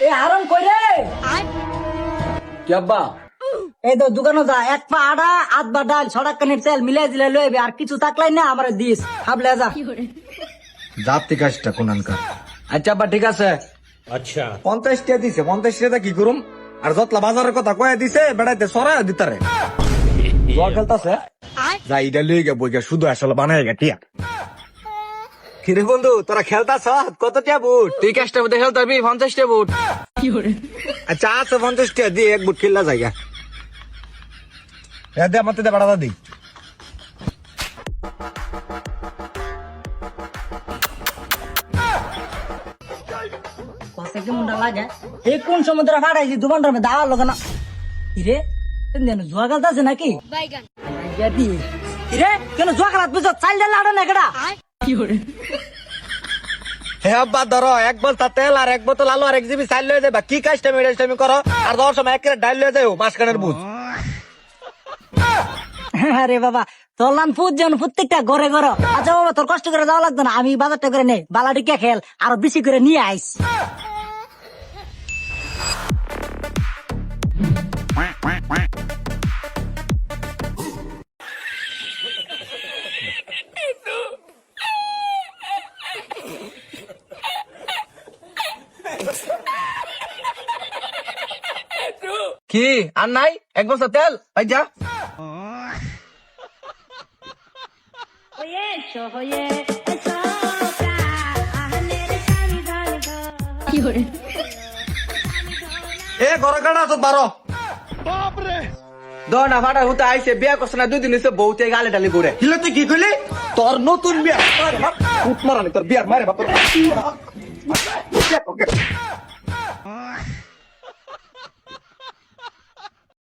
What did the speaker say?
এ আরাম কই রে কি আব্বা? এই তো দোকানে যা এক পা আড়া আধ বা ডাল ছড়া কানের তেল মিলাই দিলে লইবে আর কিছু থাকলাই না আমার দিস খাবলে যা জাতি কাজটা কোনানকার। আচ্ছা আব্বা ঠিক আছে। 50 টাকা দিছে, 50 টাকা কি করুম? আর যতলা বাজারের কথা কয়ে দিছে বেড়াইতে সরাই দিতারে জল খেলতাছে যাই ইডা লই গে বইগা শুধু আসলে বানাই গে টিয়া। কিরে বন্ধু তোরা খেলতাছ কত টিয়া বুট? তুই কাজটা বুঝে খেলতে পারবি 50টা বুট। আচ্ছা আছে 50 টাকা দিয়ে এক বুট খেললা যাইগা। দে আমাতে দে বাড়া দি। কসে কি মুন্ডা লাগে এই কোন সমুদ্র ফাটাইছি দুবান্ডার মধ্যে দাওয়ার লোক না ইরে দেন জুয়া গাছ আছে নাকি বাইগান ইয়াদি ইরে কেন জুয়া খেলাত বুঝো চাল ডাল লাড়ো না কেডা হে আব্বা ধরো এক বস্তা তেল আর এক বোতল আলু আর এক জিবি চাল লয়ে যাবা। কি কাজটা মেডাস্টামি করো আর দশ সময় এক ডাল লয়ে যাও মাঝখানের বুঝ। আরে বাবা তোর লান ফুট যেন প্রত্যেকটা ঘরে ঘরে আচ্ছা বাবা তোর কষ্ট করে যাওয়া লাগতো না আমি বাজারটা করে নেই বালাটি কে খেল আরো বেশি করে নিয়ে আইস কি আর নাই এক বস্তা তেল ভাই যা। এ ঘর কাটা তো বারো দনা ফাটা হতে আইছে বিয়া করছে না 2 দিন হইছে বউতে গালে ডালি করে। হিলো তুই কি কইলি? তোর নতুন বিয়া ফুট মারানি তোর বিয়ার মারে বাপ।